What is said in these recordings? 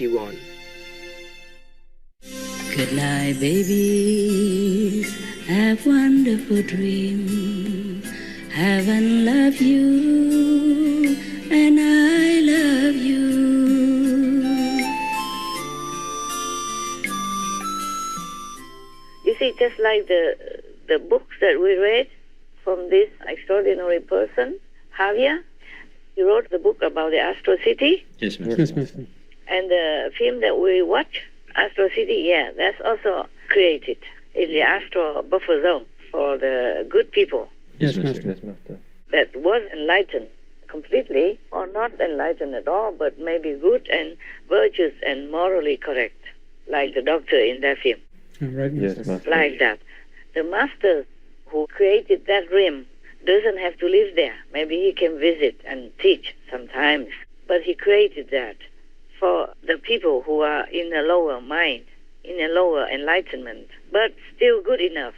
21. Good night, babies. Have wonderful dreams. Heaven love you, and I love you. You see, just like the books that we read from this extraordinary person, Javier, he wrote the book about the Astro City. Yes, ma'am. Yes, Master. And the film that we watch, Astro City, yeah, that's also created in the Astro buffer zone for the good people Yes, Master. Master. Yes, Master. that was enlightened completely, or not enlightened at all, but maybe good and virtuous and morally correct, like the doctor in that film. All right, Yes, Master. Master. Like that. The master who created that realm doesn't have to live there. Maybe he can visit and teach sometimes. But he created that for the people who are in a lower mind, in a lower enlightenment, but still good enough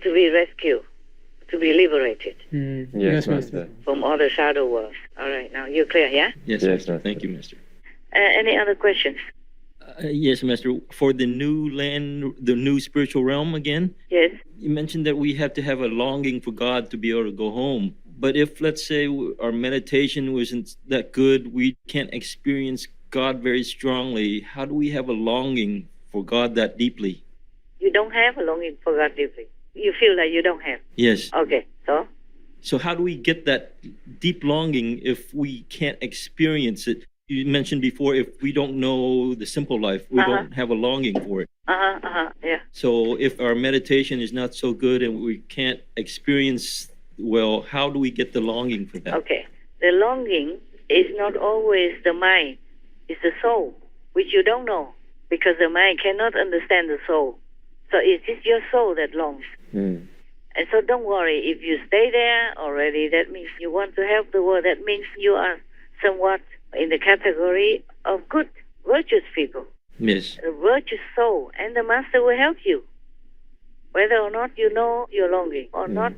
to be rescued, to be liberated Yes, Yes, Master. Master. from all the shadow worlds. All right, now you're clear, yeah? Yes, Yes, Master. Master. Thank you, Master. Any other questions? Yes, Master. For the new land, the new spiritual realm again, Yes. you mentioned that we have to have a longing for God to be able to go home. But if, let's say, our meditation wasn't that good, we can't experience God very strongly, how do we have a longing for God that deeply? You don't have a longing for God deeply. You feel like you don't have. Yes. Okay, so? So how do we get that deep longing if we can't experience it? You mentioned before, if we don't know the simple life, we don't have a longing for it. Yeah. So if our meditation is not so good and we can't experience well, how do we get the longing for that? Okay. The longing is not always the mind. It's the soul, which you don't know, because the mind cannot understand the soul. So it is your soul that longs. Mm. And so don't worry. If you stay there already, that means you want to help the world. That means you are somewhat in the category of good, virtuous people. Yes. A virtuous soul. And the Master will help you, whether or not you know you're longing or not.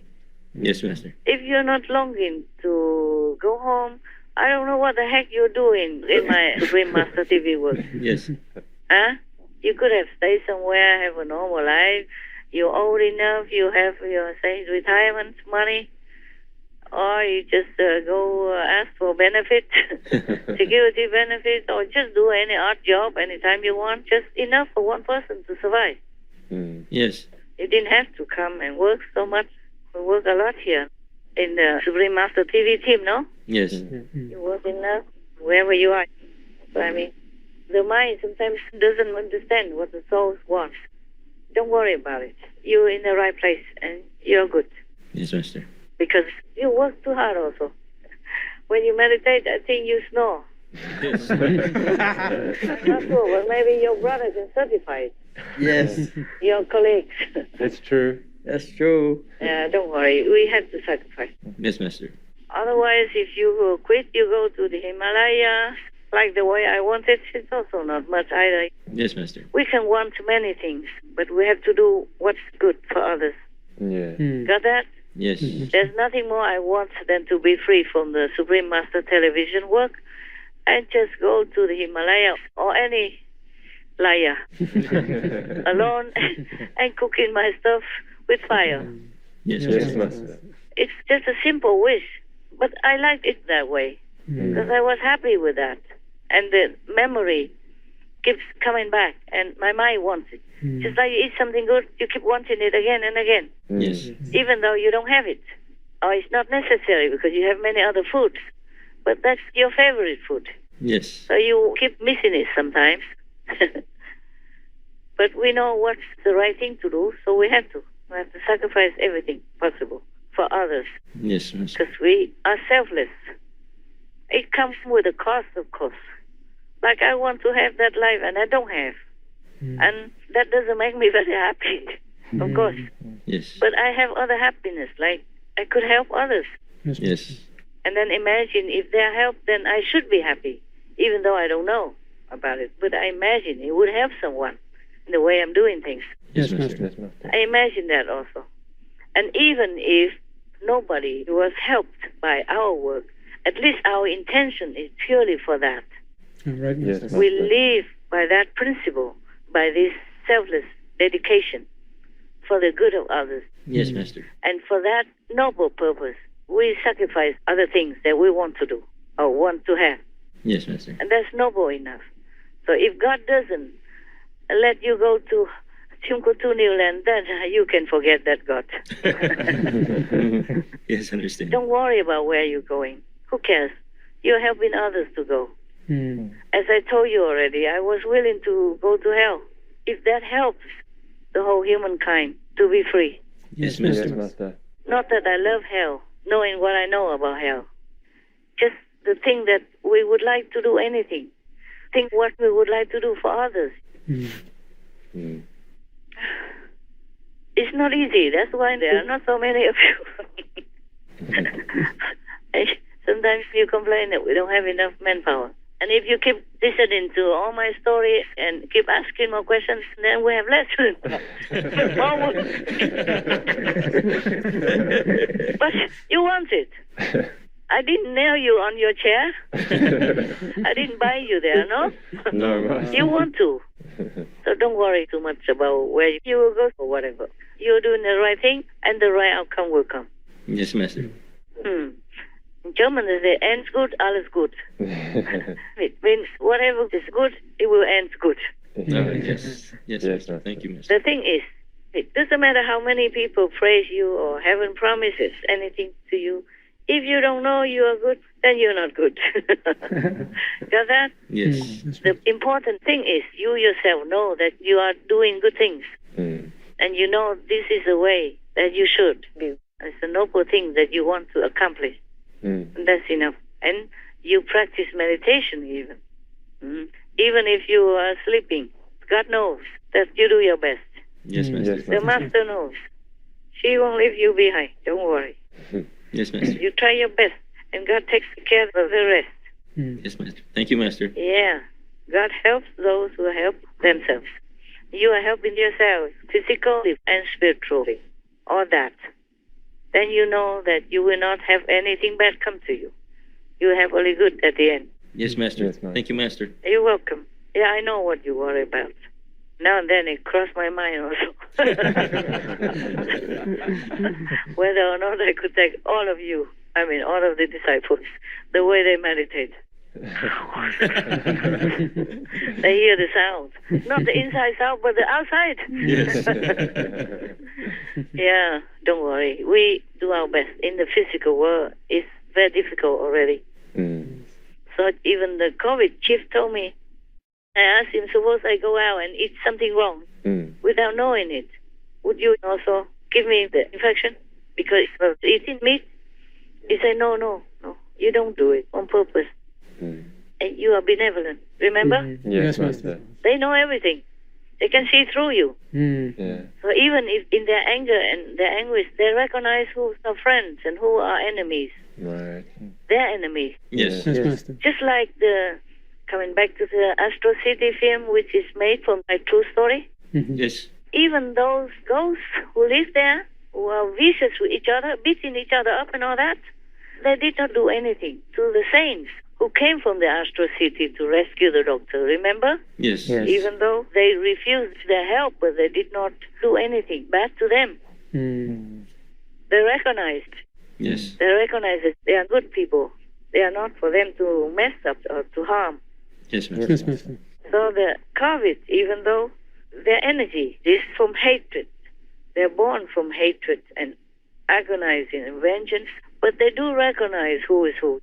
Yes, Master. If you're not longing to go home, I don't know what the heck you're doing in my Supreme Master TV work. Yes. Huh? You could have stayed somewhere, have a normal life. You're old enough, you have your, say, retirement money. Or you just go ask for benefit, security benefits, or just do any odd job anytime you want. Just enough for one person to survive. Yes. You didn't have to come and work so much. We work a lot here in the Supreme Master TV team, no? Yes. You work enough wherever you are. So, I mean, the mind sometimes doesn't understand what the soul wants. Don't worry about it. You're in the right place and you're good. Yes, Master. Because you work too hard also. When you meditate, I think you snore. Yes. Not sure, but maybe your brother can certify it. Yes, Your colleagues. That's true. that's true. Don't worry. We have to sacrifice. Yes, Master. Otherwise, if you quit, you go to the Himalayas, like the way I wanted. It's also not much either. Yes, Master. We can want many things, but we have to do what's good for others. Yeah. Got that? Yes. There's nothing more I want than to be free from the Supreme Master television work and just go to the Himalaya or any laya alone and cooking my stuff with fire. Yes, Yes, Master. Master. It's just a simple wish, but I liked it that way because I was happy with that. And the memory keeps coming back and my mind wants it. Just like you eat something good, you keep wanting it again and again, Yes. even though you don't have it. Or it's not necessary because you have many other foods. But that's your favorite food. Yes. So you keep missing it sometimes. But we know what's the right thing to do, so we have to. We have to sacrifice everything possible for others Yes, Master. because we are selfless. It comes with a cost, of course. Like I want to have that life and I don't have. And that doesn't make me very happy, of course. Yes. But I have other happiness, like I could help others. Yes. And then imagine if they're helped, then I should be happy, even though I don't know about it. But I imagine it would help someone in the way I'm doing things. Yes, Yes, Master. Master. I imagine that also. And even if nobody was helped by our work, at least our intention is purely for that. All right, Yes, Master. We live by that principle, by this selfless dedication for the good of others. Yes, Master. And for that noble purpose, we sacrifice other things that we want to do or want to have. Yes, Master. And that's noble enough. So if God doesn't let you go to Timbuktu, New Land, then you can forget that God. Yes, understand. Don't worry about where you're going. Who cares? You're helping others to go. As I told you already, I was willing to go to hell if that helps the whole humankind to be free. Yes, Master. Yes, Master. Not that I love hell, knowing what I know about hell. Just the thing that we would like to do anything. Think what we would like to do for others. It's not easy. That's why there are not so many of you. And sometimes you complain that we don't have enough manpower. And if you keep listening to all my story and keep asking more questions, then we have less. But you want it. I didn't nail you on your chair. I didn't buy you there, no? No, Master. You want to. So don't worry too much about where you will go or whatever. You're doing the right thing, and the right outcome will come. Yes, Master. In German, they say, ends gut, alles gut. It means whatever is good, it will end good. Yes. Yes, Yes, Master. Master. Thank you, Master. The thing is, it doesn't matter how many people praise you or heaven promises anything to you. If you don't know you are good, then you're not good. Got that? Yes. The important thing is you yourself know that you are doing good things. And you know this is the way that you should be. It's a noble thing that you want to accomplish. And that's enough. And you practice meditation even. Even if you are sleeping, God knows that you do your best. Yes, Master. Yes, The Master knows. She won't leave you behind. Don't worry. Yes, Master. You try your best, and God takes care of the rest. Yes, Master. Thank you, Master. Yeah. God helps those who help themselves. You are helping yourself physically and spiritually. All that. Then you know that you will not have anything bad come to you. You will have only good at the end. Yes, Master. Yes, Master. Thank you, Master. You're welcome. Yeah, I know what you worry about. Now and then it crossed my mind also. Whether or not I could take all of you, all of the disciples, the way they meditate. They hear the sound. Not the inside sound, but the outside. Yes. Yeah, don't worry. We do our best. In the physical world, it's very difficult already. So even the COVID chief told me, I asked him, suppose I go out and eat something wrong without knowing it. Would you also give me the infection? Because if I was eating meat, he said, no, you don't do it on purpose. And you are benevolent. Remember? Yes, Master. They know everything. They can see through you. Yeah. So even if in their anger and their anguish, they recognize who are friends and who are enemies. Right. They're enemies. Yes. Yes, Master. Just like coming back to the Astro City film, which is made from my true story. Yes. Even those ghosts who live there, who are vicious with each other, beating each other up and all that, they did not do anything to the saints who came from the Astro City to rescue the doctor. Remember? Yes. Yes. Even though they refused their help, but they did not do anything bad to them. They recognized. Yes. They recognize that they are good people. They are not for them to mess up or to harm. Yes, Master. Yes, Master. So the COVID, even though their energy is from hatred, they're born from hatred and agonizing and vengeance, but they do recognize who is who.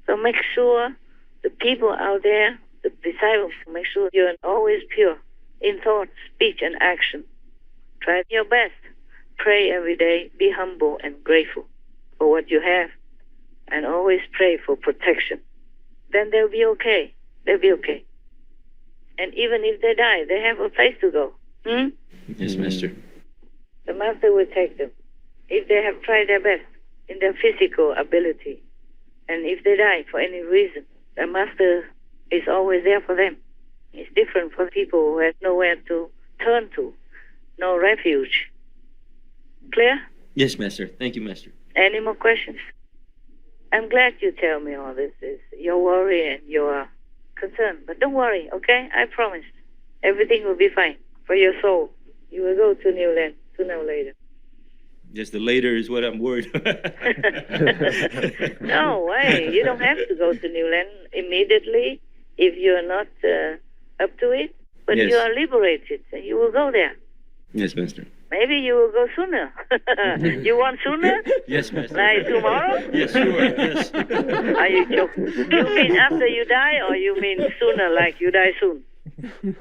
So make sure the people out there, the disciples, make sure you're always pure in thought, speech, and action. Try your best. Pray every day. Be humble and grateful for what you have. And always pray for protection. Then they'll be okay. They'll be okay. And even if they die, they have a place to go. Yes, Master. The Master will take them. If they have tried their best in their physical ability, and if they die for any reason, the Master is always there for them. It's different for people who have nowhere to turn to, no refuge. Clear? Yes, Master. Thank you, Master. Any more questions? I'm glad you tell me all this. Your worry and your concerned. But don't worry, okay? I promise. Everything will be fine for your soul. You will go to New Land sooner or later. Just the later is what I'm worried about. No way. You don't have to go to New Land immediately if you're not up to it. But Yes. you are liberated and you will go there. Yes, Master. Maybe you will go sooner. You want sooner? Yes, Master. Like tomorrow? Yes, sure. Yes. Are you joking? You mean after you die, or you mean sooner, like you die soon?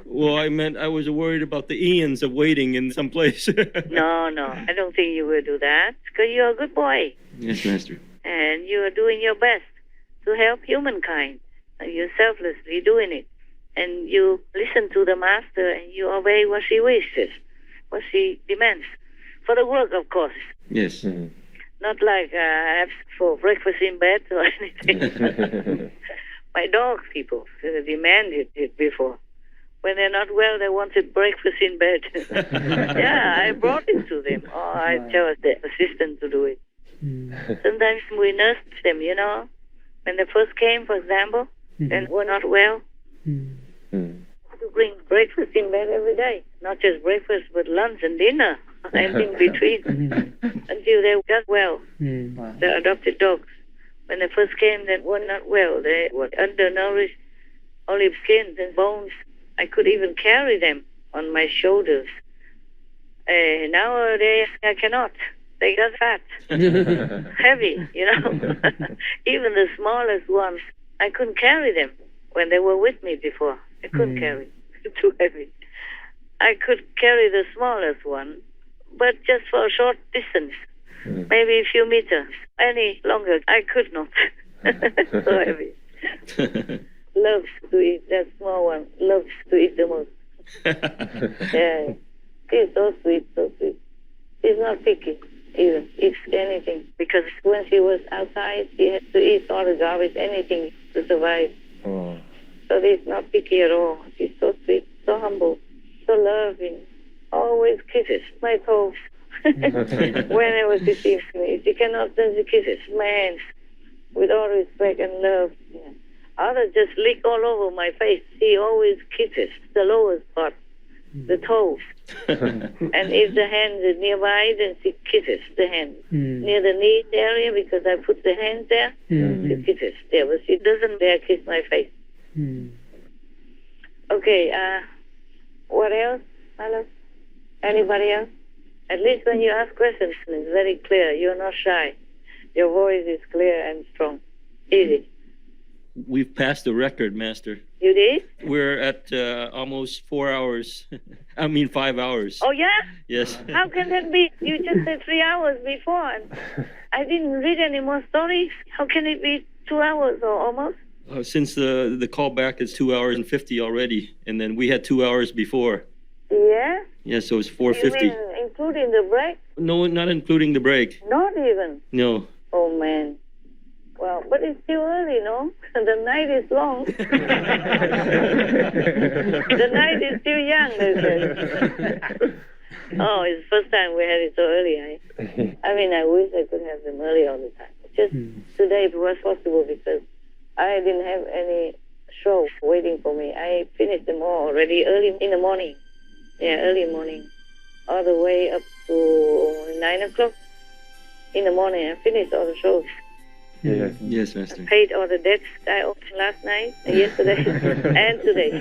Well, I meant I was worried about the eons of waiting in some place. No, I don't think you will do that, because you're a good boy, Yes, Master. and you are doing your best to help humankind. And you're selflessly doing it, and you listen to the Master, and you obey what she wishes, what she demands, for the work, of course. Yes. Not like have for breakfast in bed or anything. My dog people demanded it before. When they're not well, they wanted breakfast in bed. Yeah, I brought it to them. Or I tell the assistant to do it. Sometimes we nursed them, you know. When they first came, for example, and were not well, to bring breakfast in bed every day. Not just breakfast, but lunch and dinner, and in between, until they got well. The adopted dogs. When they first came, they were not well. They were undernourished, only skins and bones. I could even carry them on my shoulders. Nowadays, I cannot. They got fat, heavy, you know. Even the smallest ones, I couldn't carry them when they were with me before. I couldn't carry. Too heavy. I could carry the smallest one, but just for a short distance, maybe a few meters. Any longer, I could not. So heavy. Loves to eat, that small one loves to eat the most. Yeah, she's so sweet, so sweet. She's not picky even, eats anything, because when she was outside, she had to eat all the garbage, anything to survive. Oh. So she's not picky at all. She's so sweet, so humble, so loving, always kisses my toes. Whenever she sees me, if she cannot, then she kisses my hands with all respect and love. Yeah. Others just lick all over my face. She always kisses the lowest part, the toes. And if the hand is nearby, then she kisses the hand. Near the knee area, because I put the hand there, she kisses there. But she doesn't dare kiss my face. Okay, what else, my love? Anybody else? At least when you ask questions, it's very clear. You're not shy. Your voice is clear and strong. Easy. We've passed the record, Master. You did? We're at almost 4 hours. 5 hours. Oh, yeah? Yes. How can that be? You just said 3 hours before, and I didn't read any more stories. How can it be 2 hours or almost? Since the callback is 2 hours and 50 already, and then we had 2 hours before. Yeah? Yeah, so it's You 4:50. mean including the break? No, not including the break. Not even. No. Oh, man. Well, but it's still early, no? The night is long. The night is still young, they say. Oh, it's the first time we had it so early. I wish I could have them early all the time. Just today it was possible because I didn't have any show waiting for me. I finished them all already early in the morning. Yeah, early morning. All the way up to 9 o'clock in the morning. I finished all the shows. Yeah. Yes, Master. Paid all the debts I opened last night, yesterday, and today.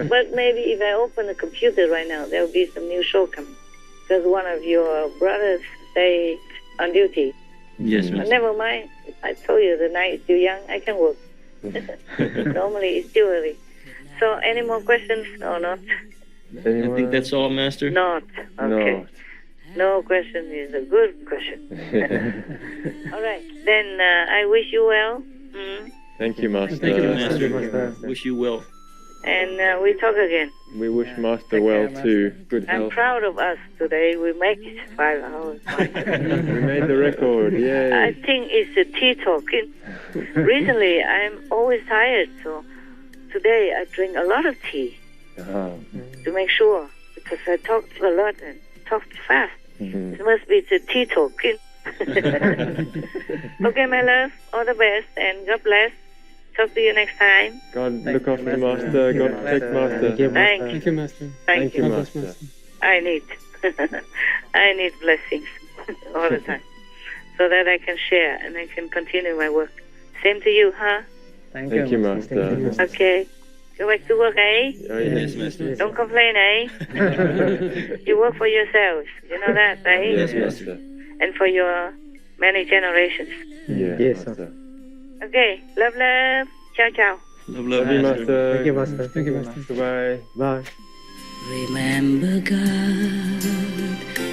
But maybe if I open the computer right now, there will be some new show coming. Because one of your brothers stay on duty. Yes, But Master. never mind. I told you the night is still young. I can work. Normally it's still early. So any more questions or not? I think that's all, Master. Not. Okay. No question is a good question. All right. Then I wish you well. Thank you, Master. Thank you, Master. Master. Wish you well. And we talk again. We wish Master well too. Good I'm health. proud of us today. We make it 5 hours. We made the record. I Yay. think it's a tea talk. Recently, I'm always tired, so today I drink a lot of tea to make sure, because I talked a lot and talked fast. It must be the tea talk. Okay, my love, all the best, and God bless. Talk to you next time. God look after Master. God protect Master. Thank you, Thank Master. Thank you, Master. Thank you. God bless, Master. Master. I need, I need blessings all the time, so that I can share and I can continue my work. Same to you, huh? Thank Thank you, Master. Master. Thank you, Master. Okay. Go back to work, eh? Oh, Yes, yes. Master. Don't complain, eh? You work for yourselves. You know that, right? Yes, Master. And for your many generations. Yes, Yes, Master. Okay. Love, love. Ciao, ciao. Love, Love you, Master. Thank you, Master. Thank you, Master. Goodbye. Bye. Remember, God,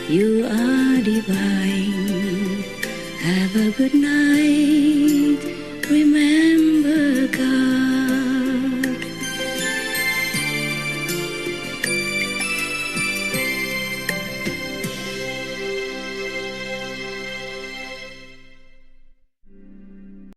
you are divine. Have a good night. Remember, God.